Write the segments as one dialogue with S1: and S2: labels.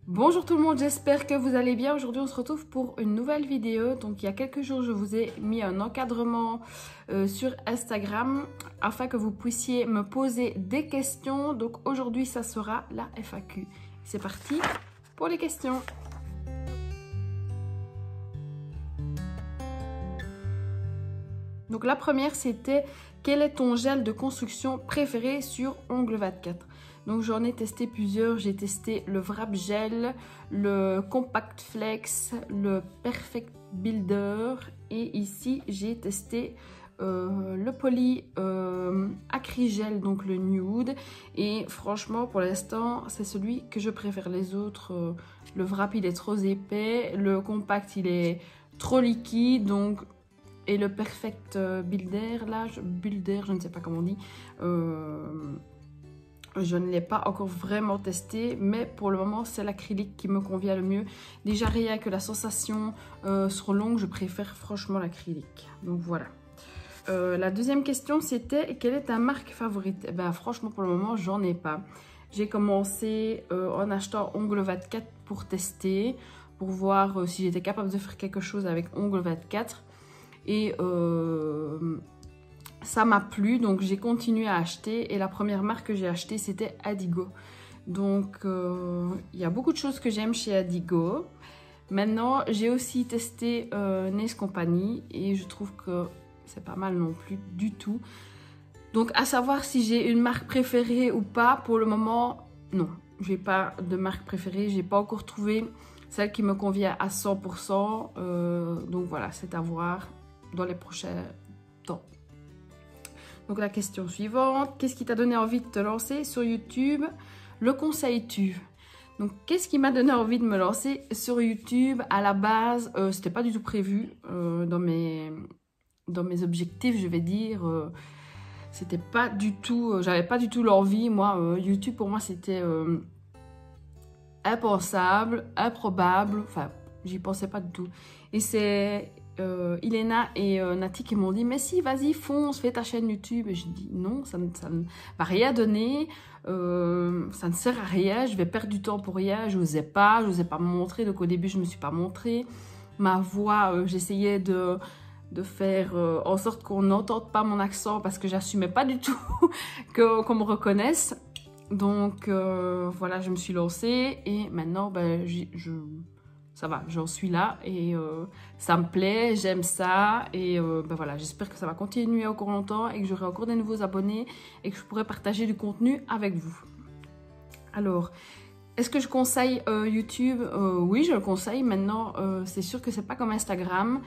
S1: Bonjour tout le monde, j'espère que vous allez bien. Aujourd'hui on se retrouve pour une nouvelle vidéo. Donc il y a quelques jours je vous ai mis un encadrement sur Instagram afin que vous puissiez me poser des questions. Donc aujourd'hui ça sera la FAQ. C'est parti pour les questions. Donc la première c'était: quel est ton gel de construction préféré sur Ongles 24? Donc j'en ai testé plusieurs, j'ai testé le Wrap Gel, le Compact Flex, le Perfect Builder et ici j'ai testé le Poly Acrygel, donc le Nude, et franchement pour l'instant c'est celui que je préfère. Les autres, le Wrap il est trop épais, le Compact il est trop liquide, donc et le Perfect Builder là, je ne sais pas comment on dit, je ne l'ai pas encore vraiment testé, mais pour le moment, c'est l'acrylique qui me convient le mieux. Déjà, rien que la sensation sur l'ongle, je préfère franchement l'acrylique. Donc voilà. La deuxième question, c'était: quelle est ta marque favorite? Ben, franchement, pour le moment, j'en ai pas. J'ai commencé en achetant Ongles 24 pour tester, pour voir si j'étais capable de faire quelque chose avec Ongles 24. Et ça m'a plu, donc j'ai continué à acheter, et la première marque que j'ai achetée c'était Adigo. Donc il y a beaucoup de choses que j'aime chez Adigo. Maintenant j'ai aussi testé Nails Company et je trouve que c'est pas mal non plus du tout. Donc à savoir si j'ai une marque préférée ou pas, pour le moment non, j'ai pas de marque préférée, j'ai pas encore trouvé celle qui me convient à 100%, donc voilà, c'est à voir dans les prochains temps. Donc la question suivante: qu'est-ce qui t'a donné envie de te lancer sur YouTube? Le conseilles-tu? Donc qu'est-ce qui m'a donné envie de me lancer sur YouTube? À la base, c'était pas du tout prévu dans mes objectifs, je vais dire. C'était pas du tout, j'avais pas du tout l'envie. Moi, YouTube pour moi c'était impensable, improbable. Enfin, j'y pensais pas du tout. Et c'est Ilena et Nati qui m'ont dit: mais si, vas-y, fonce, fais ta chaîne YouTube. Et je dis non, ça ne va rien donner, ça ne sert à rien, je vais perdre du temps pour rien. Je n'osais pas me montrer, donc au début je ne me suis pas montrée. Ma voix, j'essayais de faire en sorte qu'on n'entende pas mon accent, parce que j'assumais pas du tout qu'on me reconnaisse. Donc voilà, je me suis lancée et maintenant ben, ça va, j'en suis là et ça me plaît, j'aime ça, et ben voilà, j'espère que ça va continuer encore longtemps et que j'aurai encore des nouveaux abonnés et que je pourrai partager du contenu avec vous. Alors, est-ce que je conseille YouTube? Oui, je le conseille. Maintenant, c'est sûr que c'est pas comme Instagram.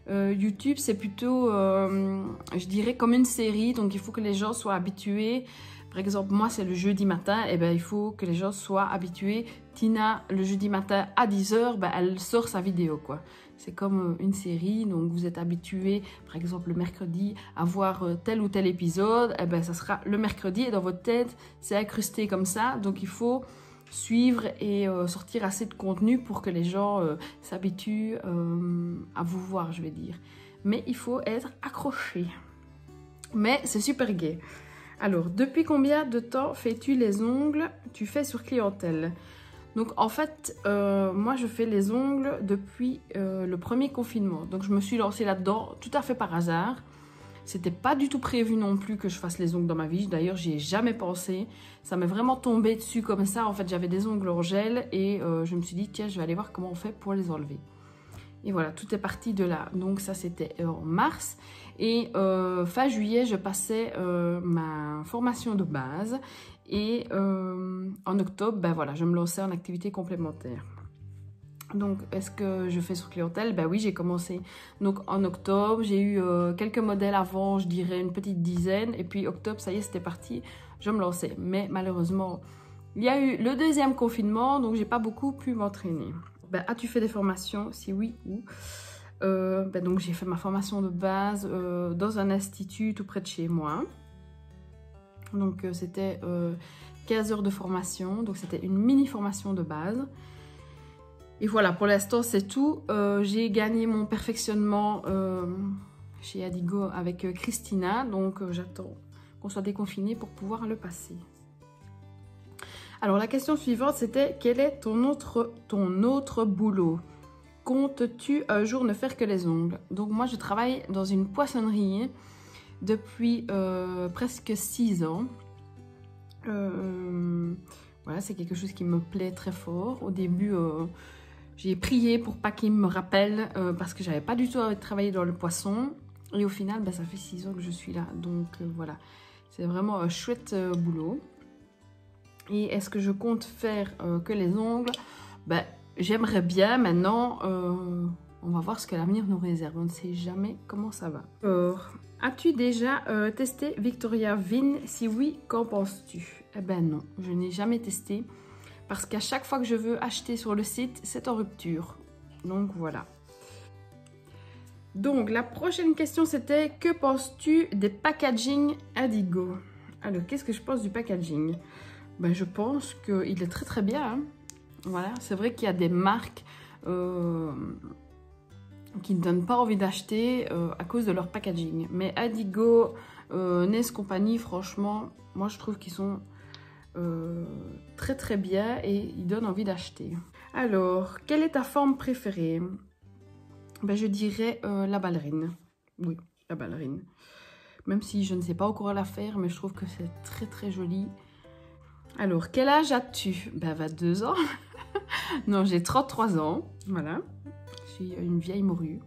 S1: YouTube, c'est plutôt, je dirais, comme une série, donc il faut que les gens soient habitués. Par exemple, moi, c'est le jeudi matin, et ben il faut que les gens soient habitués. Tina, le jeudi matin à 10 h, ben, elle sort sa vidéo, quoi. C'est comme une série, donc vous êtes habitués, par exemple, le mercredi, à voir tel ou tel épisode, et ben ça sera le mercredi, et dans votre tête, c'est incrusté comme ça. Donc il faut suivre et sortir assez de contenu pour que les gens s'habituent à vous voir, je vais dire. Mais il faut être accroché. Mais c'est super gai. Alors, depuis combien de temps fais-tu les ongles? Tu fais sur clientèle? Donc en fait, moi je fais les ongles depuis le premier confinement. Donc je me suis lancée là-dedans tout à fait par hasard. C'était pas du tout prévu non plus que je fasse les ongles dans ma vie. D'ailleurs, j'y ai jamais pensé. Ça m'est vraiment tombé dessus comme ça. En fait, j'avais des ongles en gel et je me suis dit, tiens, je vais aller voir comment on fait pour les enlever. Et voilà, tout est parti de là. Donc ça, c'était en mars. Et fin juillet, je passais ma formation de base. Et en octobre, ben voilà, je me lançais en activité complémentaire. Donc, est-ce que je fais sur clientèle? Ben oui, j'ai commencé donc en octobre. J'ai eu quelques modèles avant, je dirais une petite dizaine. Et puis octobre, ça y est, c'était parti. Je me lançais. Mais malheureusement, il y a eu le deuxième confinement, donc j'ai pas beaucoup pu m'entraîner. Ben, as-tu fait des formations? Si oui, où? Ben donc j'ai fait ma formation de base dans un institut tout près de chez moi. Donc c'était 15 heures de formation. Donc c'était une mini formation de base. Et voilà, pour l'instant, c'est tout. J'ai gagné mon perfectionnement chez Adigo avec Christina. Donc, j'attends qu'on soit déconfiné pour pouvoir le passer. Alors la question suivante c'était quel est ton autre boulot? Comptes-tu un jour ne faire que les ongles? Donc moi je travaille dans une poissonnerie depuis presque 6 ans. Voilà, c'est quelque chose qui me plaît très fort. Au début, j'ai prié pour pas qu'il me rappelle parce que j'avais pas du tout envie de travailler dans le poisson. Et au final, ça fait 6 ans que je suis là. Donc voilà, c'est vraiment un chouette boulot. Et est-ce que je compte faire que les ongles? J'aimerais bien. Maintenant, on va voir ce que l'avenir nous réserve. On ne sait jamais comment ça va. Alors, as-tu déjà testé Victoria Vin? Si oui, qu'en penses-tu? Eh ben non, je n'ai jamais testé. Parce qu'à chaque fois que je veux acheter sur le site, c'est en rupture. Donc voilà. Donc la prochaine question c'était que penses-tu des packaging Indigo? Alors qu'est-ce que je pense du packaging? Je pense qu'il est très très bien. Hein. Voilà, c'est vrai qu'il y a des marques qui ne donnent pas envie d'acheter à cause de leur packaging. Mais Indigo, Nest Company, franchement, moi je trouve qu'ils sont très très bien et ils donnent envie d'acheter. Alors, quelle est ta forme préférée? Je dirais la ballerine. Oui, la ballerine. Même si je ne sais pas encore la faire, mais je trouve que c'est très très joli. Alors, quel âge as-tu? 22 ans. Non, j'ai 33 ans. Voilà. Je suis une vieille morue.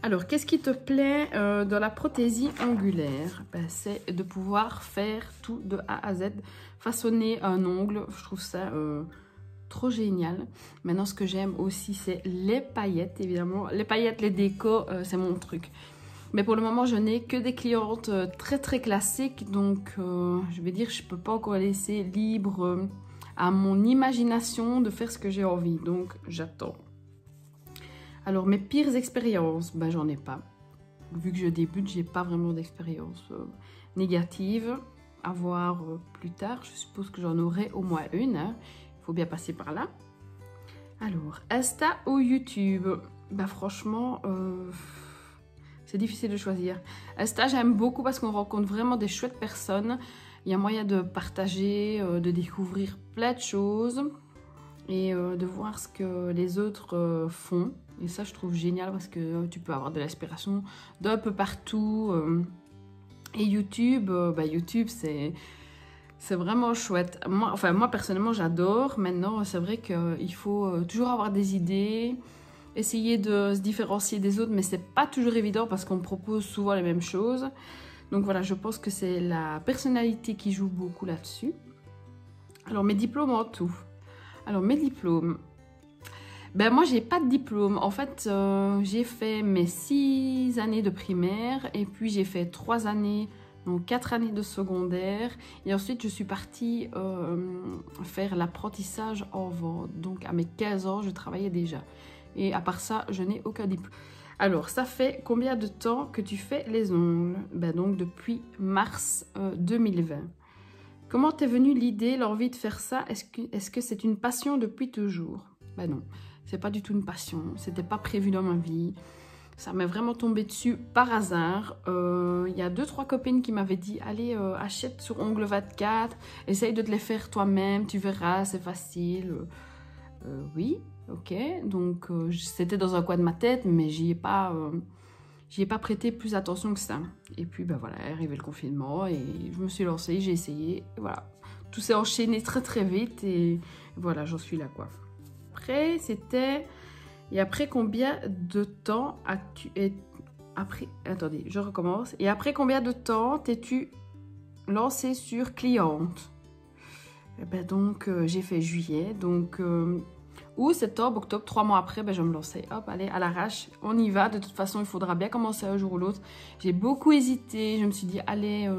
S1: Alors, qu'est-ce qui te plaît dans la prothésie angulaire? C'est de pouvoir faire tout de A à Z. Façonner un ongle, je trouve ça trop génial. Maintenant, ce que j'aime aussi, c'est les paillettes, évidemment. Les paillettes, les décos, c'est mon truc. Mais pour le moment, je n'ai que des clientes très très classiques. Donc, je vais dire, je ne peux pas encore laisser libre à mon imagination de faire ce que j'ai envie. Donc, j'attends. Alors, mes pires expériences, j'en ai pas. Vu que je débute, j'ai pas vraiment d'expérience négative. À voir plus tard. Je suppose que j'en aurai au moins une. Hein. Il faut bien passer par là. Alors, Insta ou YouTube? Franchement, c'est difficile de choisir. Insta, j'aime beaucoup parce qu'on rencontre vraiment des chouettes personnes. Il y a moyen de partager, de découvrir plein de choses et de voir ce que les autres font. Et ça, je trouve génial parce que tu peux avoir de l'inspiration d'un peu partout. Et YouTube, YouTube, c'est vraiment chouette. Moi, personnellement, j'adore. Maintenant, c'est vrai qu'il faut toujours avoir des idées, essayer de se différencier des autres, mais c'est pas toujours évident parce qu'on propose souvent les mêmes choses. Donc voilà, je pense que c'est la personnalité qui joue beaucoup là-dessus. Alors, mes diplômes en tout. Alors, mes diplômes. Moi, j'ai pas de diplôme. En fait, j'ai fait mes 6 années de primaire et puis j'ai fait 3 années... Donc 4 années de secondaire et ensuite je suis partie faire l'apprentissage en vente. Donc à mes 15 ans je travaillais déjà et à part ça je n'ai aucun diplôme. Alors ça fait combien de temps que tu fais les ongles? Donc depuis mars 2020. Comment t'es venue l'idée, l'envie de faire ça? Est-ce que c'est une passion depuis toujours? Non, c'est pas du tout une passion, c'était pas prévu dans ma vie. Ça m'est vraiment tombé dessus par hasard. Il y a 2-3 copines qui m'avaient dit « Allez, achète sur Ongle 24, essaye de te les faire toi-même, tu verras, c'est facile. » Oui, ok. Donc, c'était dans un coin de ma tête, mais j'y ai pas prêté plus attention que ça. Et puis, voilà, est arrivé le confinement et je me suis lancée, j'ai essayé. Et voilà, tout s'est enchaîné très très vite et voilà, j'en suis là, quoi. Après, c'était... Et après combien de temps as-tu... Attendez, je recommence. Et après combien de temps t'es-tu lancée sur cliente? Donc, j'ai fait juillet. Donc, août, septembre, octobre, 3 mois après, je me lançais. Hop, allez, à l'arrache, on y va. De toute façon, il faudra bien commencer un jour ou l'autre. J'ai beaucoup hésité. Je me suis dit, allez,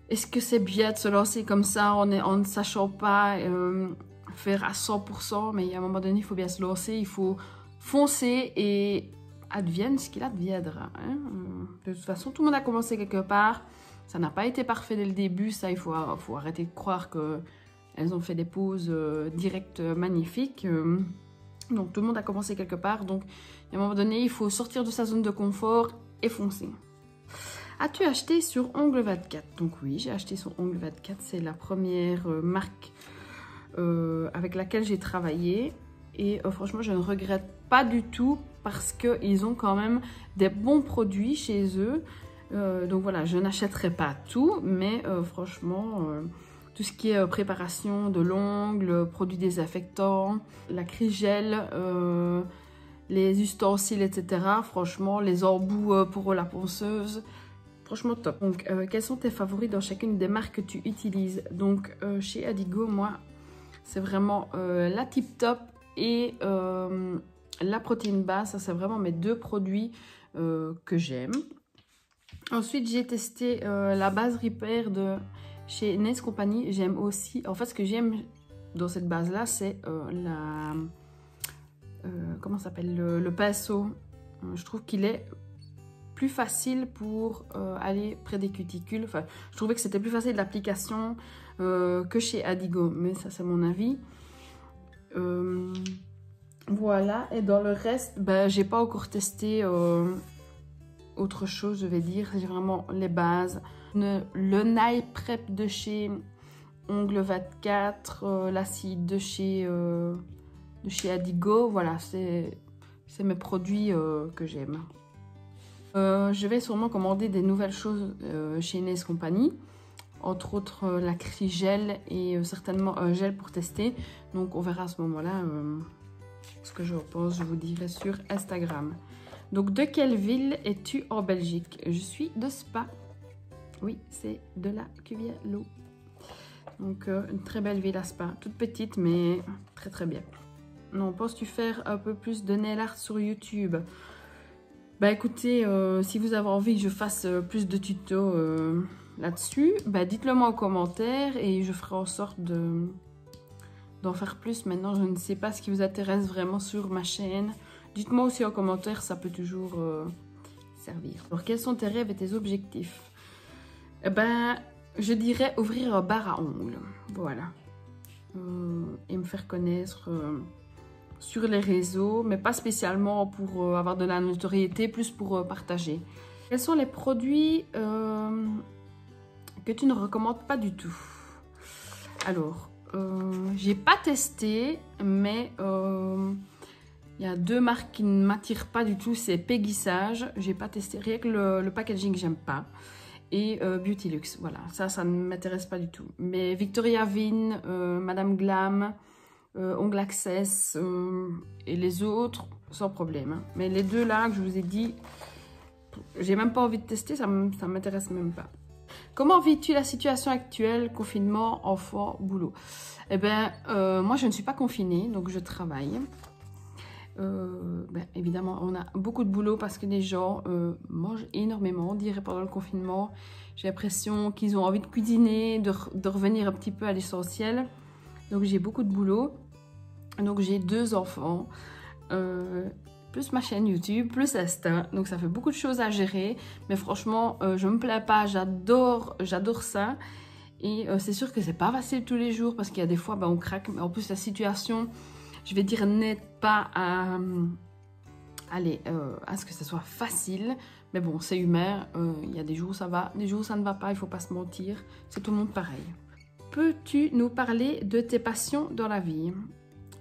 S1: est-ce que c'est bien de se lancer comme ça en ne sachant pas... faire à 100%, mais à un moment donné, il faut bien se lancer, il faut foncer et advienne ce qu'il adviendra. Hein. De toute façon, tout le monde a commencé quelque part. Ça n'a pas été parfait dès le début. Ça, il faut arrêter de croire qu'elles ont fait des pauses directes magnifiques. Donc, tout le monde a commencé quelque part. Donc, à un moment donné, il faut sortir de sa zone de confort et foncer. As-tu acheté sur Ongle 24? Donc oui, j'ai acheté sur Ongle 24. C'est la première marque avec laquelle j'ai travaillé. Et franchement, je ne regrette pas du tout parce qu'ils ont quand même des bons produits chez eux. Donc voilà, je n'achèterai pas tout, mais franchement, tout ce qui est préparation de l'ongle, produits désinfectants, la crisgel, les ustensiles, etc. Franchement, les embouts pour la ponceuse, franchement top. Donc, quels sont tes favoris dans chacune des marques que tu utilises? Donc, chez Adigo, moi, c'est vraiment la Tip Top et la protéine basse. Ça, c'est vraiment mes deux produits que j'aime. Ensuite, j'ai testé la base Repair de chez Nes Company. J'aime aussi, en fait, ce que j'aime dans cette base-là, c'est comment ça s'appelle, le pinceau. Je trouve qu'il est plus facile pour aller près des cuticules. Enfin, je trouvais que c'était plus facile d'application que chez Adigo, mais ça c'est mon avis. Voilà, et dans le reste, ben, j'ai pas encore testé autre chose, je vais dire. J'ai vraiment les bases. Le Nail Prep de chez Ongle 24, l'acide de chez Adigo. Voilà, c'est mes produits que j'aime. Je vais sûrement commander des nouvelles choses chez Nes Company. Entre autres la Crisgel et certainement un gel pour tester. Donc on verra à ce moment-là ce que je pense. Je vous dirai sur Instagram. Donc de quelle ville es-tu en Belgique? Je suis de Spa. Oui, c'est de la Cuvier-l'Eau. Donc une très belle ville à Spa. Toute petite mais très très bien. Non, penses-tu faire un peu plus de nail art sur YouTube? Bah écoutez, si vous avez envie que je fasse plus de tutos là-dessus, bah dites-le moi en commentaire et je ferai en sorte d'en faire plus. Maintenant, je ne sais pas ce qui vous intéresse vraiment sur ma chaîne. Dites-moi aussi en commentaire, ça peut toujours servir. Alors, quels sont tes rêves et tes objectifs? Eh ben, je dirais ouvrir un bar à ongles. Voilà. Et me faire connaître sur les réseaux, mais pas spécialement pour avoir de la notoriété, plus pour partager. Quels sont les produits que tu ne recommandes pas du tout? Alors, j'ai pas testé, mais il y a deux marques qui ne m'attirent pas du tout. C'est Peggy Sage, j'ai pas testé, rien que le packaging j'aime pas. Et Beauty Luxe, voilà, ça ne m'intéresse pas du tout. Mais Victoria Vin, Madame Glam, Ongle Access et les autres, sans problème. Hein. Mais les deux là que je vous ai dit, j'ai même pas envie de tester, ça m'intéresse même pas. Comment vis-tu la situation actuelle, confinement, enfant, boulot? Eh bien, moi je ne suis pas confinée, donc je travaille. Ben, évidemment, on a beaucoup de boulot parce que les gens mangent énormément, on dirait pendant le confinement. J'ai l'impression qu'ils ont envie de cuisiner, de revenir un petit peu à l'essentiel. Donc j'ai beaucoup de boulot. Donc j'ai 2 enfants, plus ma chaîne YouTube, plus Insta. Donc ça fait beaucoup de choses à gérer. Mais franchement, je me plains pas, j'adore ça. Et c'est sûr que c'est pas facile tous les jours parce qu'il y a des fois, ben, on craque. Mais en plus, la situation, je vais dire, n'aide pas à ce que ce soit facile. Mais bon, c'est humain. Il y a des jours où ça va, des jours où ça ne va pas, il faut pas se mentir. C'est tout le monde pareil. Peux-tu nous parler de tes passions dans la vie?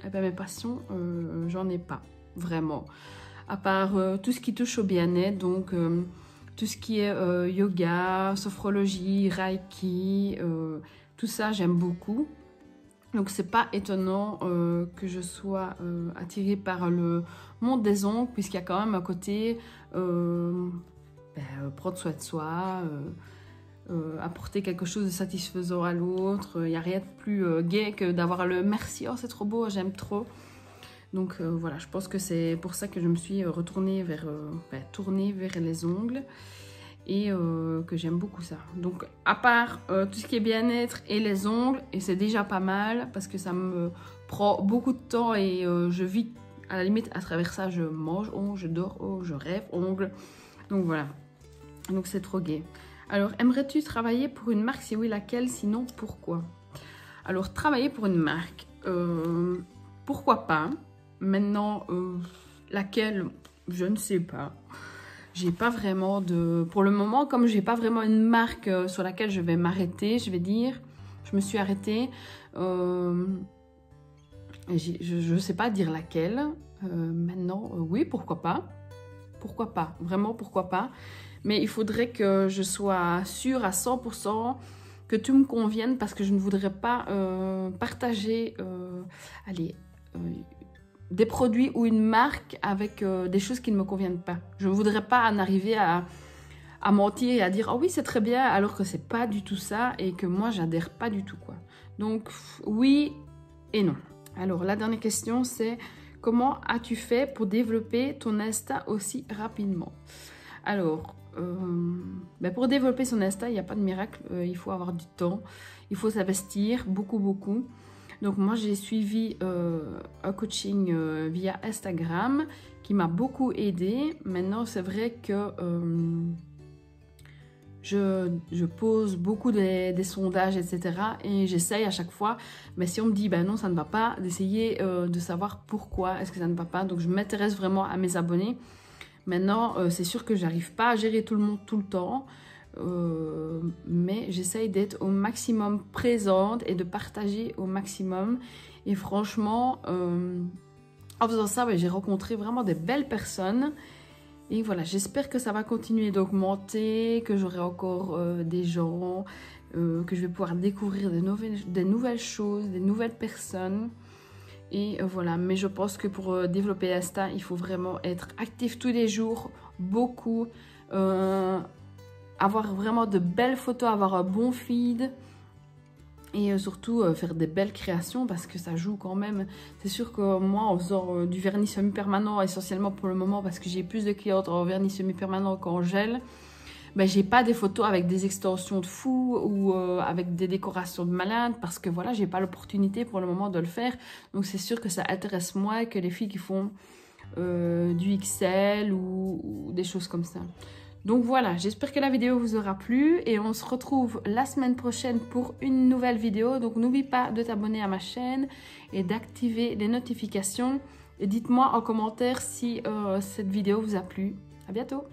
S1: Eh bien, mes passions, j'en ai pas, vraiment. À part tout ce qui touche au bien-être, donc tout ce qui est yoga, sophrologie, reiki, tout ça, j'aime beaucoup. Donc, c'est pas étonnant que je sois attirée par le monde des ongles, puisqu'il y a quand même un côté prendre soin de soi, apporter quelque chose de satisfaisant à l'autre. Il n'y a rien de plus gai que d'avoir le merci, oh c'est trop beau, j'aime trop. Donc voilà, je pense que c'est pour ça que je me suis tournée vers les ongles et que j'aime beaucoup ça. Donc à part tout ce qui est bien-être et les ongles, et c'est déjà pas mal parce que ça me prend beaucoup de temps et je vis à la limite à travers ça, je mange ongles, je dors ongles, je rêve ongles. Donc voilà, donc c'est trop gai. Alors, aimerais-tu travailler pour une marque? Si oui, laquelle? Sinon, pourquoi? Alors, travailler pour une marque, pourquoi pas? Maintenant, laquelle? Je ne sais pas. j'ai pas vraiment de... Pour le moment, comme j'ai pas vraiment une marque sur laquelle je vais m'arrêter, je vais dire, je me suis arrêtée. Je ne sais pas dire laquelle. Maintenant, oui, pourquoi pas. Pourquoi pas, vraiment pourquoi pas. Mais il faudrait que je sois sûre à 100% que tout me convienne parce que je ne voudrais pas partager des produits ou une marque avec des choses qui ne me conviennent pas. Je ne voudrais pas en arriver à mentir et à dire « Oh oui, c'est très bien » alors que c'est pas du tout ça et que moi, j'adhère pas du tout, quoi. Donc, oui et non. Alors, la dernière question, c'est « Comment as-tu fait pour développer ton Insta aussi rapidement ?» Alors, pour développer son Insta, il n'y a pas de miracle. Il faut avoir du temps. Il faut s'investir beaucoup, beaucoup. Donc, moi, j'ai suivi un coaching via Instagram qui m'a beaucoup aidée. Maintenant, c'est vrai que je pose beaucoup des sondages, etc. Et j'essaye à chaque fois. Mais si on me dit, ben non, ça ne va pas, d'essayer de savoir pourquoi est-ce que ça ne va pas. Donc, je m'intéresse vraiment à mes abonnés. Maintenant, c'est sûr que j'arrive pas à gérer tout le monde tout le temps. Mais j'essaye d'être au maximum présente et de partager au maximum. Et franchement, en faisant ça, j'ai rencontré vraiment des belles personnes. Et voilà, j'espère que ça va continuer d'augmenter, que j'aurai encore des gens, que je vais pouvoir découvrir des nouvelles choses, des nouvelles personnes. Et voilà, mais je pense que pour développer Insta, il faut vraiment être actif tous les jours, beaucoup, avoir vraiment de belles photos, avoir un bon feed et surtout faire des belles créations parce que ça joue quand même. C'est sûr que moi, en faisant du vernis semi-permanent, essentiellement pour le moment parce que j'ai plus de clientes en vernis semi-permanent qu'en gel, j'ai pas des photos avec des extensions de fou ou avec des décorations de malade parce que voilà, j'ai pas l'opportunité pour le moment de le faire. Donc c'est sûr que ça intéresse moins que les filles qui font du XL ou des choses comme ça. Donc voilà, j'espère que la vidéo vous aura plu et on se retrouve la semaine prochaine pour une nouvelle vidéo. Donc n'oublie pas de t'abonner à ma chaîne et d'activer les notifications. Et dites-moi en commentaire si cette vidéo vous a plu. À bientôt!